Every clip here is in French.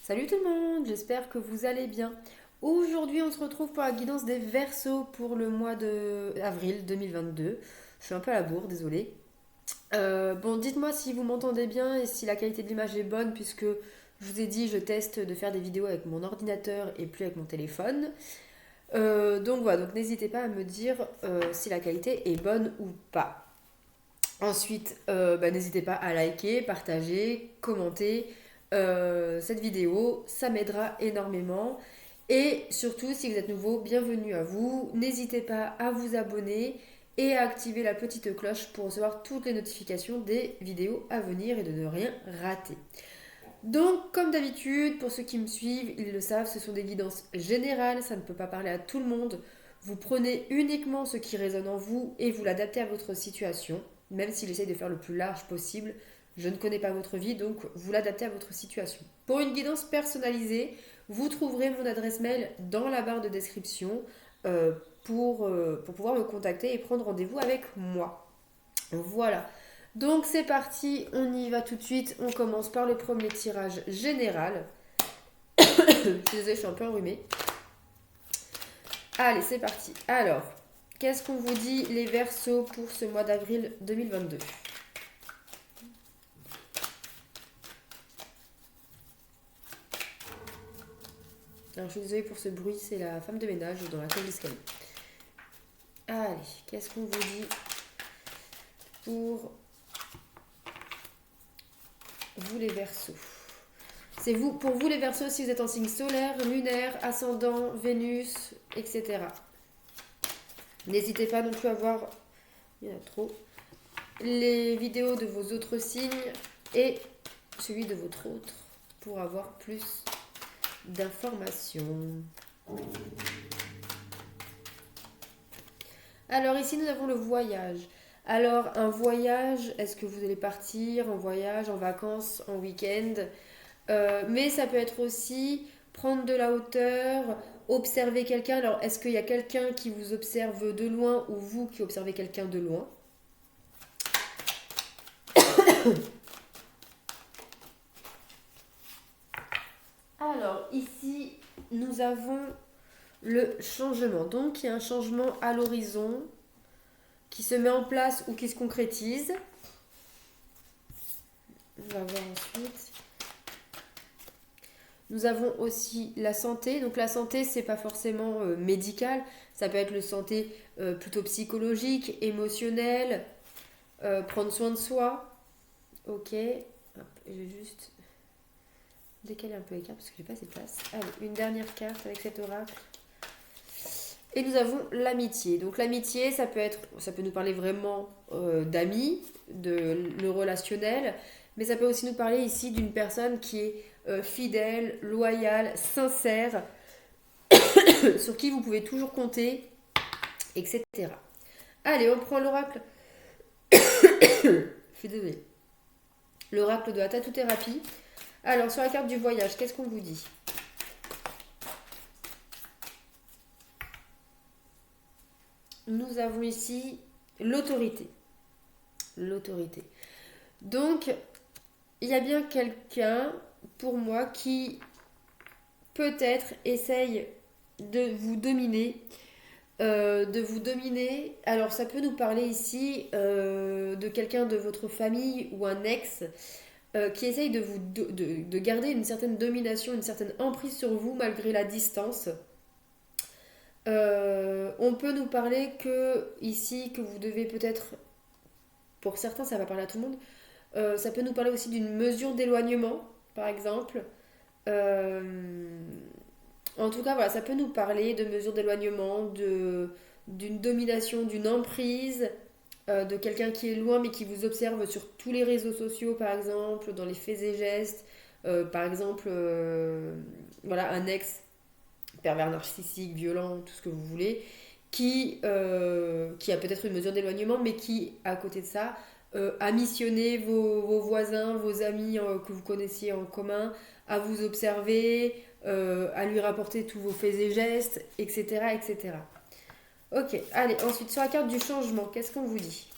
Salut tout le monde, j'espère que vous allez bien. Aujourd'hui, on se retrouve pour la guidance des Verseaux pour le mois de avril 2022. Je suis un peu à la bourre, désolée. Bon, dites-moi si vous m'entendez bien et si la qualité de l'image est bonne, puisque je vous ai dit, je teste de faire des vidéos avec mon ordinateur et plus avec mon téléphone. Donc voilà, donc n'hésitez pas à me dire si la qualité est bonne ou pas. Ensuite, n'hésitez pas à liker, partager, commenter cette vidéo, ça m'aidera énormément. Et surtout, si vous êtes nouveau, bienvenue à vous. N'hésitez pas à vous abonner et à activer la petite cloche pour recevoir toutes les notifications des vidéos à venir et de ne rien rater. Donc, comme d'habitude, pour ceux qui me suivent, ils le savent, ce sont des guidances générales, ça ne peut pas parler à tout le monde. Vous prenez uniquement ce qui résonne en vous et vous l'adaptez à votre situation, même s'il essaye de faire le plus large possible. Je ne connais pas votre vie, donc vous l'adaptez à votre situation. Pour une guidance personnalisée, vous trouverez mon adresse mail dans la barre de description pour pouvoir me contacter et prendre rendez-vous avec moi. Voilà. Donc c'est parti, on y va tout de suite. On commence par le premier tirage général. Désolée, je suis un peu enrhumée. Allez, c'est parti. Alors, qu'est-ce qu'on vous dit les Verseaux pour ce mois d'avril 2022? Alors, je suis désolée pour ce bruit, c'est la femme de ménage dans la cage d'escalier. Allez, qu'est-ce qu'on vous dit pour vous les Verseaux? C'est vous, pour vous les Verseaux, si vous êtes en signe solaire, lunaire, ascendant, Vénus, etc. N'hésitez pas non plus à voir, il y en a trop, les vidéos de vos autres signes et celui de votre autre pour avoir plus d'informations. Alors ici nous avons le voyage. Alors un voyage, est-ce que vous allez partir en voyage, en vacances, en week-end? Mais ça peut être aussi prendre de la hauteur, observer quelqu'un. Alors est-ce qu'il y a quelqu'un qui vous observe de loin ou vous qui observez quelqu'un de loin? Alors ici nous avons le changement. Donc il y a un changement à l'horizon qui se met en place ou qui se concrétise. On va voir ensuite. Nous avons aussi la santé. Donc la santé, c'est pas forcément médical. Ça peut être le santé plutôt psychologique, émotionnel, prendre soin de soi. Ok. Hop, je vais juste décaler un peu les cartes parce que j'ai pas assez de place. Allez, une dernière carte avec cet oracle. Et nous avons l'amitié. Donc l'amitié, ça peut nous parler vraiment d'amis, de le relationnel, mais ça peut aussi nous parler ici d'une personne qui est fidèle, loyale, sincère, sur qui vous pouvez toujours compter, etc. Allez, on prend l'oracle. Je suis désolée. L'oracle de la tatou-thérapie. Alors, sur la carte du voyage, qu'est-ce qu'on vous dit? Nous avons ici l'autorité. L'autorité. Donc, il y a bien quelqu'un, pour moi, qui peut-être essaye de vous dominer. Alors, ça peut nous parler ici de quelqu'un de votre famille ou un ex qui essaye de garder une certaine domination, une certaine emprise sur vous malgré la distance. On peut nous parler que ici, que vous devez peut-être, pour certains, ça va parler à tout le monde, ça peut nous parler aussi d'une mesure d'éloignement, par exemple. Euh, En tout cas, voilà, ça peut nous parler de mesures d'éloignement, d'une domination, d'une emprise, de quelqu'un qui est loin mais qui vous observe sur tous les réseaux sociaux, par exemple, dans les faits et gestes. Par exemple, voilà, un ex pervers narcissique, violent, tout ce que vous voulez, qui a peut-être une mesure d'éloignement, mais qui, à côté de ça, a missionné vos voisins, vos amis que vous connaissiez en commun, à vous observer, à lui rapporter tous vos faits et gestes, etc. etc. Ok, allez, ensuite sur la carte du changement, qu'est-ce qu'on vous dit?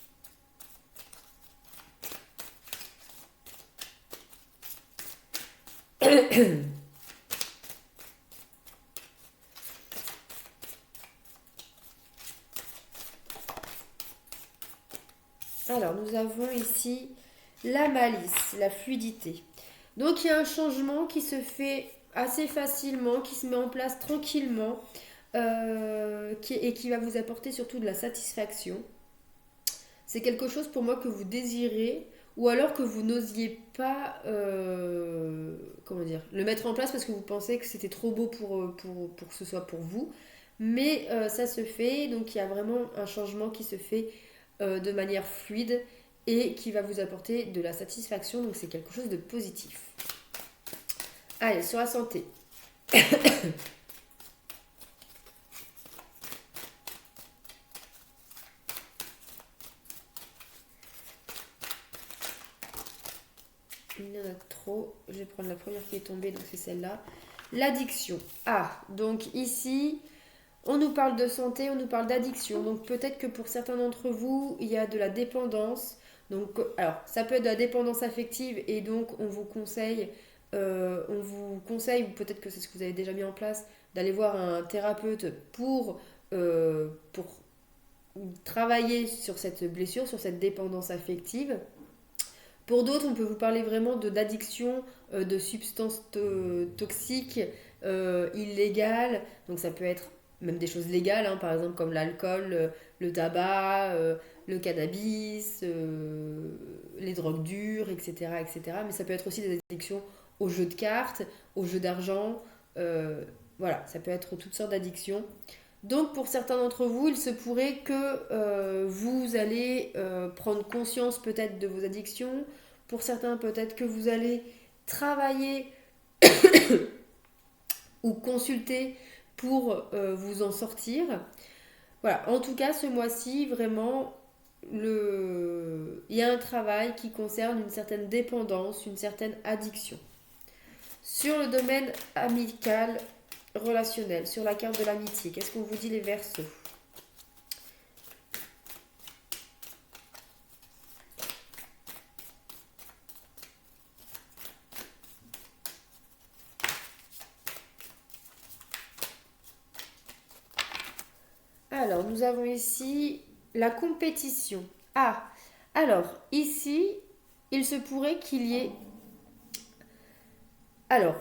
nous avons ici la malice, la fluidité. Donc il y a un changement qui se fait assez facilement, qui se met en place tranquillement et qui va vous apporter surtout de la satisfaction. C'est quelque chose pour moi que vous désirez ou alors que vous n'osiez pas comment dire, le mettre en place parce que vous pensez que c'était trop beau pour que ce soit pour vous. Mais ça se fait, donc il y a vraiment un changement qui se fait de manière fluide et qui va vous apporter de la satisfaction, donc c'est quelque chose de positif. Allez, sur la santé. Il y en a trop. Je vais prendre la première qui est tombée, donc c'est celle-là. L'addiction. Ah, donc ici, on nous parle de santé, on nous parle d'addiction. Donc peut-être que pour certains d'entre vous, il y a de la dépendance. Donc, alors, ça peut être de la dépendance affective et donc on vous conseille, ou peut-être que c'est ce que vous avez déjà mis en place, d'aller voir un thérapeute pour travailler sur cette blessure, sur cette dépendance affective. Pour d'autres, on peut vous parler vraiment d'addiction, de substances toxiques, illégales. Donc ça peut être même des choses légales, hein, par exemple comme l'alcool, le tabac, le cannabis, les drogues dures, etc., etc. Mais ça peut être aussi des addictions aux jeux de cartes, aux jeux d'argent. Voilà, ça peut être toutes sortes d'addictions. Donc pour certains d'entre vous, il se pourrait que vous allez prendre conscience peut-être de vos addictions. Pour certains, peut-être que vous allez travailler ou consulter pour vous en sortir. Voilà, en tout cas, ce mois-ci, vraiment, il y a un travail qui concerne une certaine dépendance, une certaine addiction. Sur le domaine amical, relationnel, sur la carte de l'amitié, qu'est-ce qu'on vous dit les Verseaux? Alors, nous avons ici la compétition. Ah, alors, ici, il se pourrait qu'il y ait... Alors,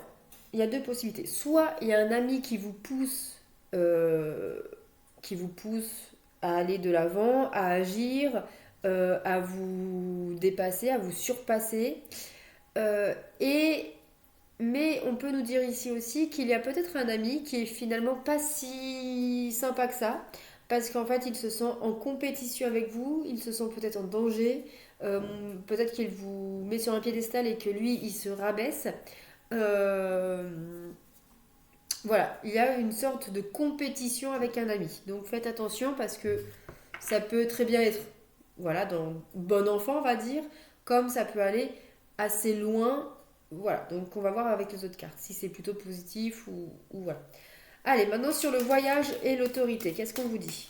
il y a deux possibilités. Soit il y a un ami euh, qui vous pousse à aller de l'avant, à agir, à vous dépasser, à vous surpasser. Euh, et mais on peut nous dire ici aussi qu'il y a peut-être un ami qui est finalement pas si sympa que ça, parce qu'en fait il se sent en compétition avec vous, il se sent peut-être en danger, euh, peut-être qu'il vous met sur un piédestal et que lui il se rabaisse. Euh, voilà, il y a une sorte de compétition avec un ami. Donc faites attention parce que ça peut très bien être, voilà, dans bon enfant, on va dire, comme ça peut aller assez loin. Voilà, donc on va voir avec les autres cartes si c'est plutôt positif ou voilà. Allez, maintenant sur le voyage et l'autorité, qu'est-ce qu'on vous dit?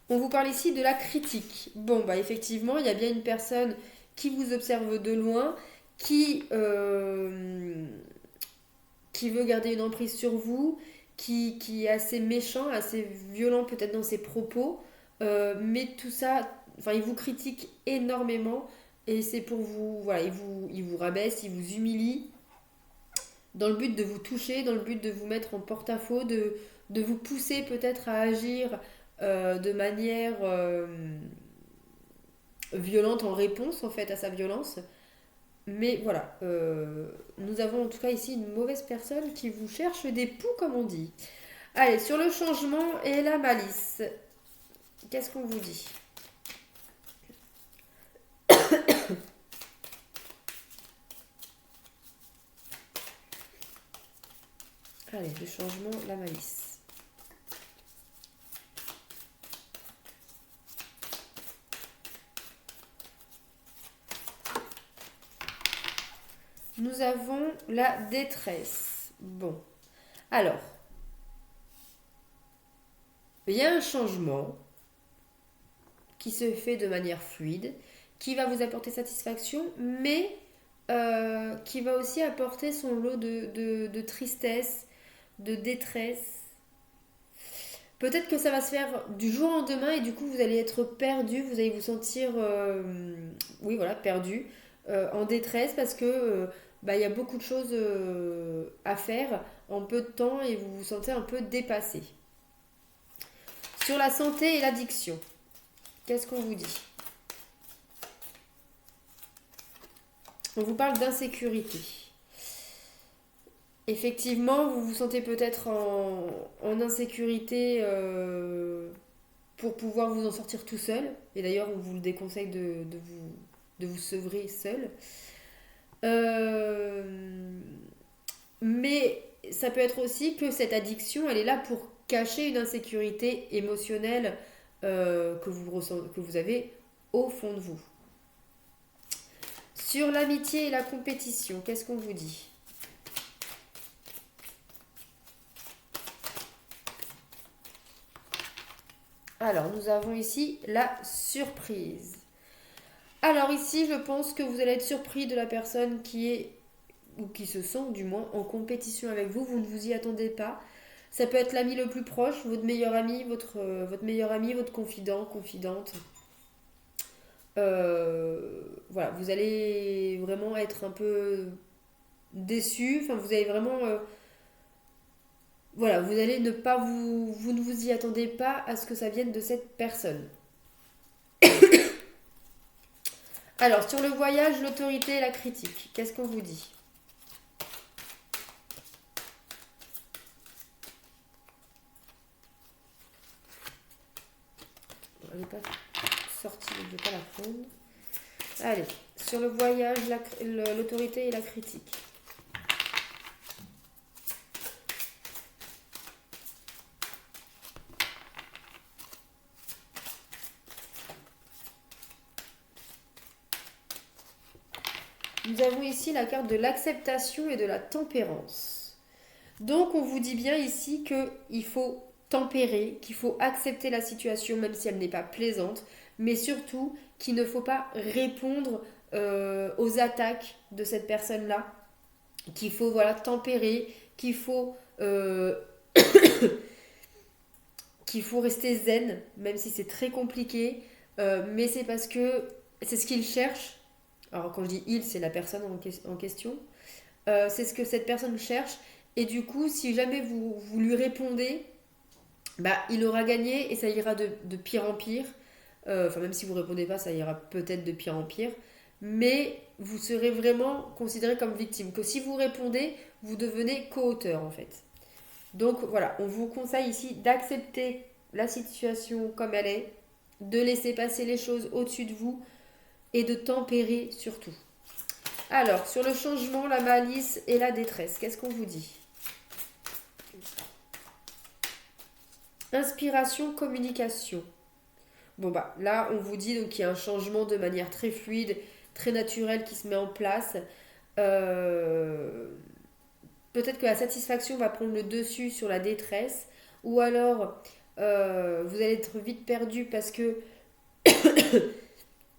On vous parle ici de la critique. Bon, bah effectivement, il y a bien une personne qui vous observe de loin, qui, euh, qui veut garder une emprise sur vous, qui est assez méchant, assez violent peut-être dans ses propos, mais tout ça, enfin, il vous critique énormément et c'est pour vous, voilà, il vous rabaisse, il vous humilie dans le but de vous toucher, dans le but de vous mettre en porte-à-faux, de vous pousser peut-être à agir de manière violente en réponse en fait à sa violence. Mais voilà, nous avons en tout cas ici une mauvaise personne qui vous cherche des poux, comme on dit. Allez, sur le changement et la malice, qu'est-ce qu'on vous dit? Allez, le changement, la malice. Nous avons la détresse. Bon, alors, il y a un changement qui se fait de manière fluide, qui va vous apporter satisfaction, mais qui va aussi apporter son lot de tristesse, de détresse. Peut-être que ça va se faire du jour au lendemain et du coup vous allez être perdu, vous allez vous sentir, oui voilà, perdu, en détresse parce que bah, il y a beaucoup de choses à faire en peu de temps et vous vous sentez un peu dépassé. Sur la santé et l'addiction, qu'est-ce qu'on vous dit? On vous parle d'insécurité. Effectivement, vous vous sentez peut-être en insécurité pour pouvoir vous en sortir tout seul. Et d'ailleurs, on vous le déconseille de vous sevrer seul. Euh, mais ça peut être aussi que cette addiction, elle est là pour cacher une insécurité émotionnelle que vous avez au fond de vous. Sur l'amitié et la compétition, qu'est-ce qu'on vous dit? Alors, nous avons ici la surprise. Alors ici, je pense que vous allez être surpris de la personne qui est, ou qui se sent du moins, en compétition avec vous. Vous ne vous y attendez pas. Ça peut être l'ami le plus proche, votre meilleur ami, votre meilleur ami, votre confident, confidente. Voilà, vous allez vraiment être un peu déçu. Enfin, vous allez vraiment... voilà, vous allez ne pas vous... Vous ne vous y attendez pas à ce que ça vienne de cette personne. Alors, sur le voyage, l'autorité et la critique, qu'est-ce qu'on vous dit? Elle n'est pas sortie, donc je ne vais pas la prendre. Allez, sur le voyage, l'autorité et la critique. Nous avons ici la carte de l'acceptation et de la tempérance. Donc on vous dit bien ici qu'il faut tempérer, qu'il faut accepter la situation même si elle n'est pas plaisante, mais surtout qu'il ne faut pas répondre aux attaques de cette personne-là, qu'il faut voilà tempérer, qu'il faut rester zen, même si c'est très compliqué, mais c'est parce que c'est ce qu'il cherche. Alors quand je dis il, c'est la personne en question. C'est ce que cette personne cherche. Et du coup, si jamais vous lui répondez, bah, il aura gagné et ça ira de pire en pire. Enfin, même si vous répondez pas, ça ira peut-être de pire en pire. Mais vous serez vraiment considéré comme victime. Que si vous répondez, vous devenez co-auteur en fait. Donc voilà, on vous conseille ici d'accepter la situation comme elle est, de laisser passer les choses au-dessus de vous et de tempérer surtout. Alors, sur le changement, la malice et la détresse, qu'est-ce qu'on vous dit? Inspiration, communication. Bon bah là, on vous dit donc qu'il y a un changement de manière très fluide, très naturelle qui se met en place. Euh, Peut-être que la satisfaction va prendre le dessus sur la détresse, ou alors vous allez être vite perdu parce que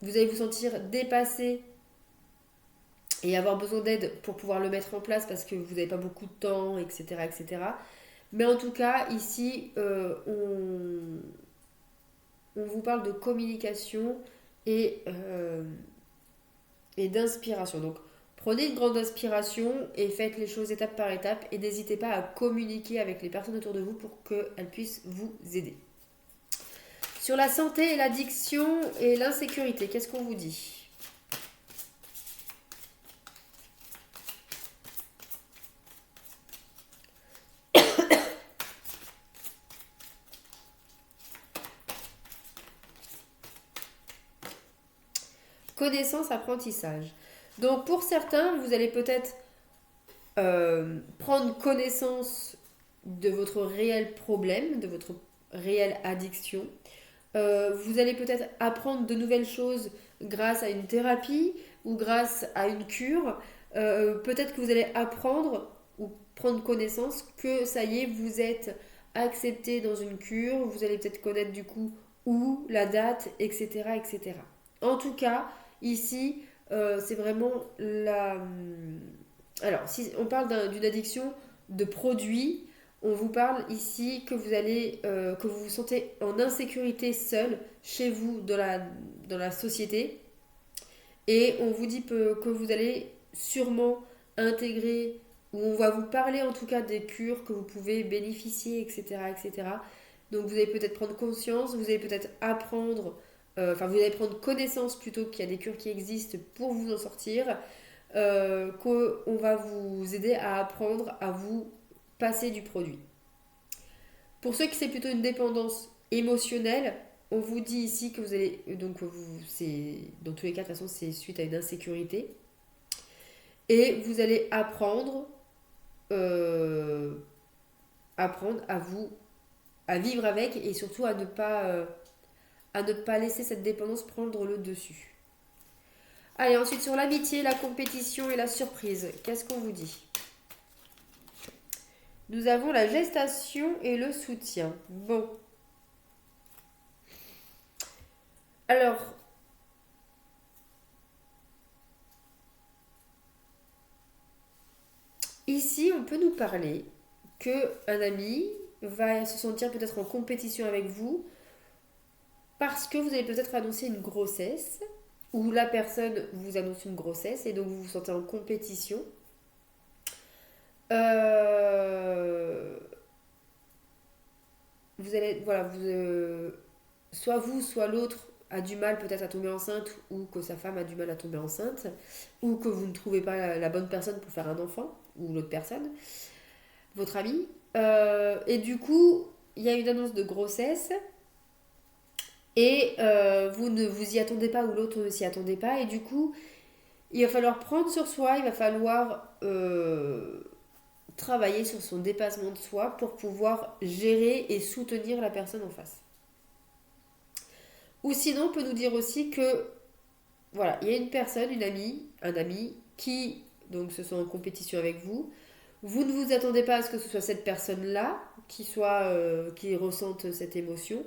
vous allez vous sentir dépassé et avoir besoin d'aide pour pouvoir le mettre en place parce que vous n'avez pas beaucoup de temps, etc. etc. Mais en tout cas, ici, on vous parle de communication et d'inspiration. Donc, prenez une grande inspiration et faites les choses étape par étape et n'hésitez pas à communiquer avec les personnes autour de vous pour qu'elles puissent vous aider. Sur la santé et l'addiction et l'insécurité, qu'est-ce qu'on vous dit? Connaissance, apprentissage. Donc pour certains, vous allez peut-être prendre connaissance de votre réel problème, de votre réelle addiction. Vous allez peut-être apprendre de nouvelles choses grâce à une thérapie ou grâce à une cure. Peut-être que vous allez apprendre ou prendre connaissance que ça y est, vous êtes accepté dans une cure. Vous allez peut-être connaître du coup où, la date, etc. etc. En tout cas, ici, c'est vraiment la... Alors, si on parle d'une addiction de produits, On vous parle ici que que vous vous sentez en insécurité seul chez vous dans la société. Et on vous dit que vous allez sûrement intégrer, ou on va vous parler en tout cas des cures que vous pouvez bénéficier, etc. etc. Donc vous allez peut-être prendre conscience, vous allez peut-être apprendre, enfin vous allez prendre connaissance plutôt qu'il y a des cures qui existent pour vous en sortir, qu'on va vous aider à apprendre à vous passer du produit. Pour ceux qui c'est plutôt une dépendance émotionnelle, on vous dit ici que vous allez donc c'est dans tous les cas de toute façon c'est suite à une insécurité et vous allez euh, apprendre à vivre avec et surtout à ne pas laisser cette dépendance prendre le dessus. Allez, ensuite sur l'amitié, la compétition et la surprise, qu'est-ce qu'on vous dit? Nous avons la gestation et le soutien. Bon. Alors, ici, on peut nous parler que un ami va se sentir peut-être en compétition avec vous parce que vous allez peut-être annoncer une grossesse ou la personne vous annonce une grossesse et donc vous vous sentez en compétition. Euh, vous allez, voilà, soit vous, soit l'autre a du mal peut-être à tomber enceinte ou que sa femme a du mal à tomber enceinte ou que vous ne trouvez pas la bonne personne pour faire un enfant ou l'autre personne, votre ami. Et du coup, il y a une annonce de grossesse et vous ne vous y attendez pas ou l'autre ne s'y attendait pas et du coup, il va falloir prendre sur soi, il va falloir travailler sur son dépassement de soi pour pouvoir gérer et soutenir la personne en face. Ou sinon, on peut nous dire aussi que, voilà, il y a une personne, une amie, un ami, qui donc se sont en compétition avec vous. Vous ne vous attendez pas à ce que ce soit cette personne-là qui ressente cette émotion.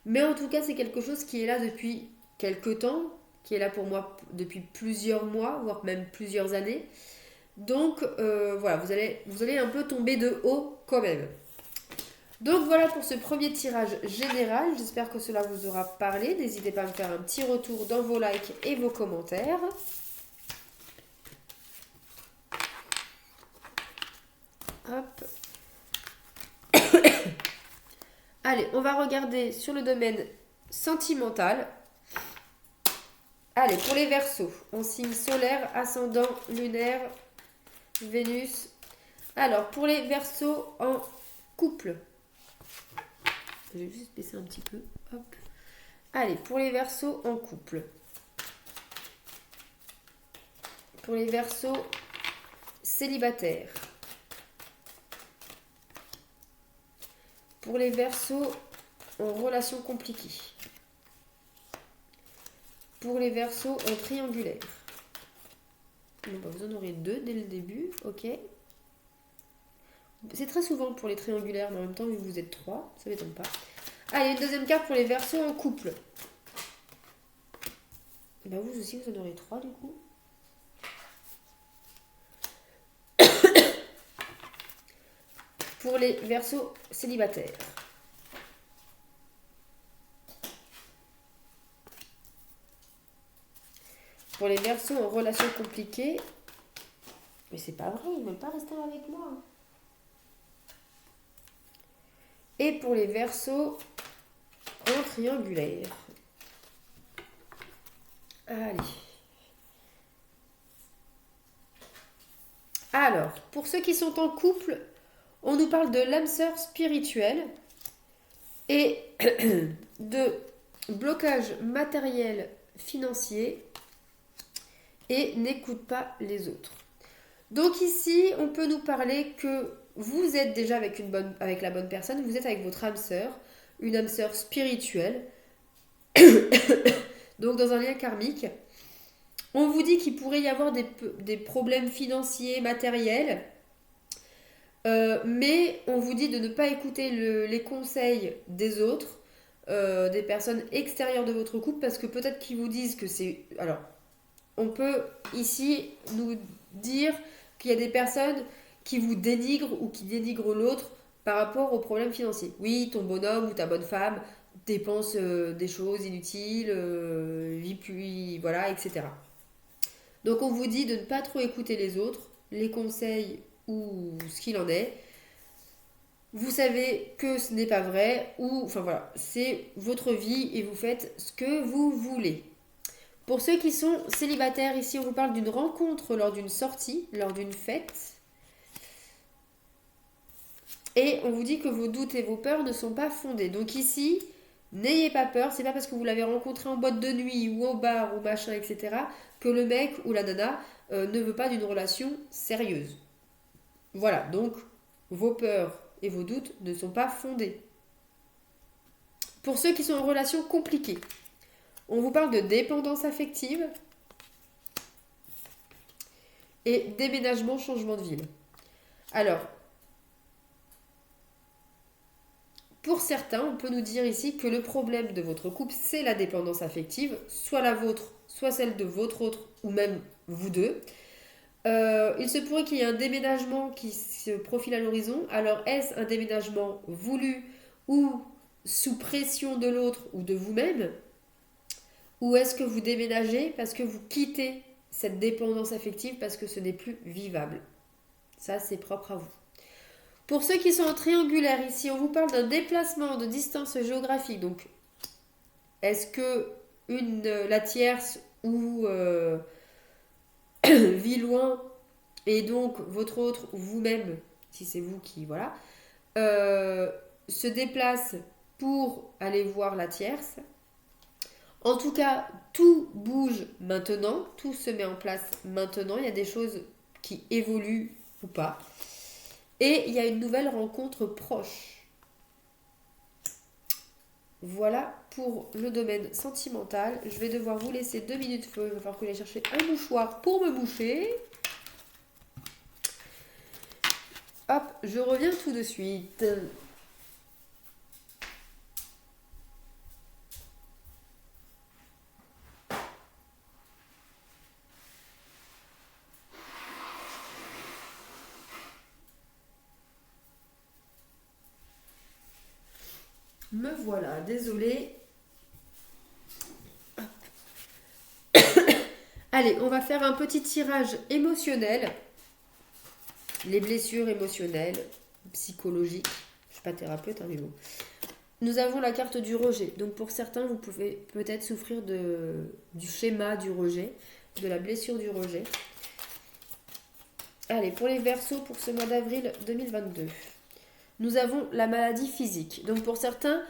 Mais en tout cas, c'est quelque chose qui est là depuis quelque temps, qui est là pour moi depuis plusieurs mois, voire même plusieurs années. Donc voilà, vous allez un peu tomber de haut quand même. Donc voilà pour ce premier tirage général. J'espère que cela vous aura parlé. N'hésitez pas à me faire un petit retour dans vos likes et vos commentaires. Hop. Allez, on va regarder sur le domaine sentimental. Allez, pour les Verseaux, en signe solaire, ascendant, lunaire, Vénus. Alors, pour les Verseaux en couple. Je vais juste baisser un petit peu. Hop. Allez, pour les Verseaux en couple. Pour les Verseaux célibataires. Pour les Verseaux en relation compliquée. Pour les Verseaux en triangulaire. Bon, bah, vous en aurez 2 dès le début, ok. C'est très souvent pour les triangulaires, mais en même temps, vu que vous êtes 3, ça m'étonne pas. Allez, une deuxième carte pour les Verseaux en couple. Bah, vous aussi, vous en aurez 3 du coup. Pour les Verseaux célibataires. Pour les Verseaux en relation compliquée. Mais c'est pas vrai, ils ne veulent pas rester avec moi. Et pour les Verseaux en triangulaire. Allez. Alors, pour ceux qui sont en couple, on nous parle de l'âme sœur spirituelle et de blocage matériel financier et n'écoute pas les autres. Donc ici, on peut nous parler que vous êtes déjà avec la bonne personne, vous êtes avec votre âme sœur, une âme sœur spirituelle, donc dans un lien karmique. On vous dit qu'il pourrait y avoir des problèmes financiers, matériels, mais on vous dit de ne pas écouter les conseils des autres, des personnes extérieures de votre couple, parce que peut-être qu'ils vous disent que c'est... Alors, on peut ici nous dire qu'il y a des personnes qui vous dénigrent ou qui dénigrent l'autre par rapport aux problèmes financiers. Oui, ton bonhomme ou ta bonne femme dépense des choses inutiles, puis voilà, etc. Donc on vous dit de ne pas trop écouter les autres, les conseils ou ce qu'il en est. Vous savez que ce n'est pas vrai, ou enfin voilà, c'est votre vie et vous faites ce que vous voulez. Pour ceux qui sont célibataires, ici on vous parle d'une rencontre lors d'une sortie, lors d'une fête. Et on vous dit que vos doutes et vos peurs ne sont pas fondés. Donc ici, n'ayez pas peur, c'est pas parce que vous l'avez rencontré en boîte de nuit ou au bar ou machin, etc., que le mec ou la nana ne veut pas d'une relation sérieuse. Voilà, donc vos peurs et vos doutes ne sont pas fondés. Pour ceux qui sont en relation compliquée, on vous parle de dépendance affective et déménagement, changement de ville. Alors, pour certains, on peut nous dire ici que le problème de votre couple, c'est la dépendance affective, soit la vôtre, soit celle de votre autre, ou même vous deux. Il se pourrait qu'il y ait un déménagement qui se profile à l'horizon. Alors, est-ce un déménagement voulu ou sous pression de l'autre ou de vous-même? Ou est-ce que vous déménagez parce que vous quittez cette dépendance affective parce que ce n'est plus vivable? Ça, c'est propre à vous. Pour ceux qui sont en triangulaire, ici, on vous parle d'un déplacement de distance géographique. Donc, est-ce que la tierce ou vit loin et donc votre autre ou vous-même, si c'est vous qui, voilà, se déplace pour aller voir la tierce? En tout cas, tout bouge maintenant, tout se met en place maintenant. Il y a des choses qui évoluent ou pas. Et il y a une nouvelle rencontre proche. Voilà pour le domaine sentimental. Je vais devoir vous laisser 2 minutes feu. Il va falloir que j'aille chercher un mouchoir pour me moucher. Hop, je reviens tout de suite. Me voilà, désolée. Allez, on va faire un petit tirage émotionnel. Les blessures émotionnelles, psychologiques. Je ne suis pas thérapeute, hein, mais bon. Nous avons la carte du rejet. Donc pour certains, vous pouvez peut-être souffrir du schéma du rejet, de la blessure du rejet. Allez, pour les Verseaux, pour ce mois d'avril 2022. Nous avons la maladie physique. Donc pour certains,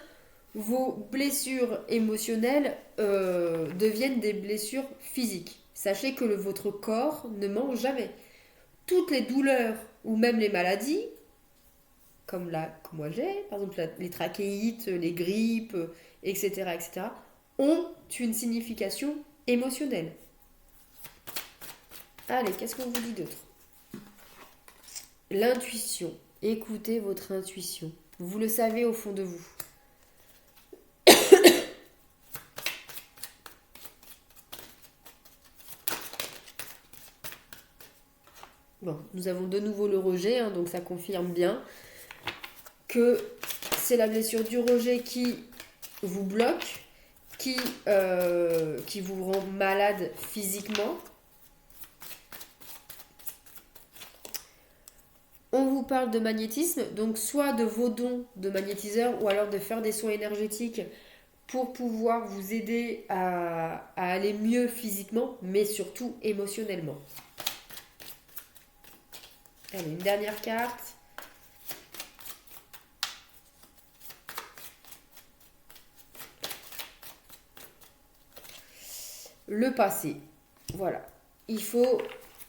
vos blessures émotionnelles deviennent des blessures physiques. Sachez que votre corps ne ment jamais. Toutes les douleurs ou même les maladies, comme moi j'ai, par exemple les trachéites, les grippes, etc., etc., ont une signification émotionnelle. Allez, qu'est-ce qu'on vous dit d'autre? L'intuition. Écoutez votre intuition. Vous le savez au fond de vous. Bon, nous avons de nouveau le rejet, hein, donc ça confirme bien que c'est la blessure du rejet qui vous bloque, qui vous rend malade physiquement. On vous parle de magnétisme, donc soit de vos dons de magnétiseur ou alors de faire des soins énergétiques pour pouvoir vous aider à aller mieux physiquement, mais surtout émotionnellement. Allez, une dernière carte. Le passé. Voilà. Il faut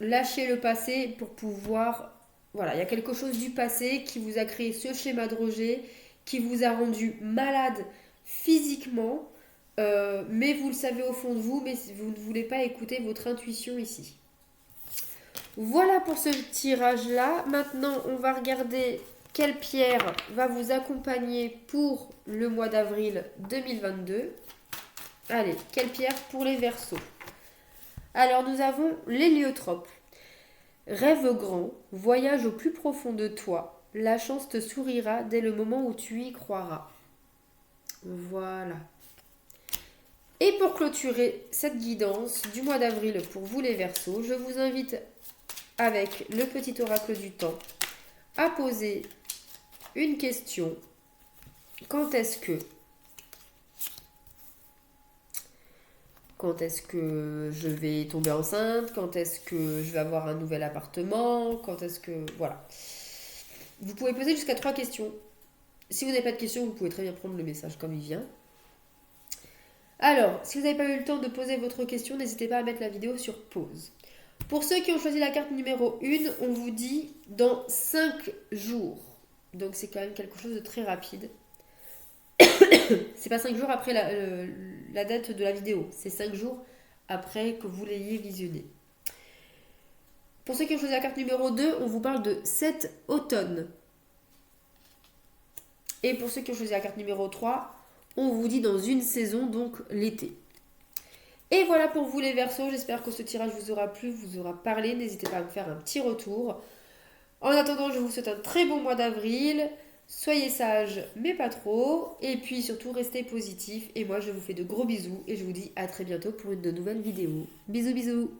lâcher le passé pour pouvoir... Voilà, il y a quelque chose du passé qui vous a créé ce schéma de rejet, qui vous a rendu malade physiquement, mais vous le savez au fond de vous, mais vous ne voulez pas écouter votre intuition ici. Voilà pour ce tirage-là. Maintenant, on va regarder quelle pierre va vous accompagner pour le mois d'avril 2022. Allez, quelle pierre pour les Verseaux? Alors, nous avons l'héliotrope. Rêve grand, voyage au plus profond de toi, la chance te sourira dès le moment où tu y croiras. Voilà. Et pour clôturer cette guidance du mois d'avril pour vous les Verseaux, je vous invite avec le petit oracle du temps à poser une question. Quand est-ce que je vais tomber enceinte? Quand est-ce que je vais avoir un nouvel appartement? Quand est-ce que... Voilà. Vous pouvez poser jusqu'à 3 questions. Si vous n'avez pas de questions, vous pouvez très bien prendre le message comme il vient. Alors, si vous n'avez pas eu le temps de poser votre question, n'hésitez pas à mettre la vidéo sur pause. Pour ceux qui ont choisi la carte numéro 1, on vous dit dans 5 jours. Donc c'est quand même quelque chose de très rapide. C'est pas 5 jours après la date de la vidéo, c'est 5 jours après que vous l'ayez visionné. Pour ceux qui ont choisi la carte numéro 2, on vous parle de cet automne. Et pour ceux qui ont choisi la carte numéro 3, on vous dit dans une saison, donc l'été. Et voilà pour vous les Verseaux, j'espère que ce tirage vous aura plu, vous aura parlé. N'hésitez pas à me faire un petit retour. En attendant, je vous souhaite un très bon mois d'avril. Soyez sages, mais pas trop. Et puis surtout, restez positifs. Et moi, je vous fais de gros bisous. Et je vous dis à très bientôt pour une nouvelle vidéo. Bisous, bisous.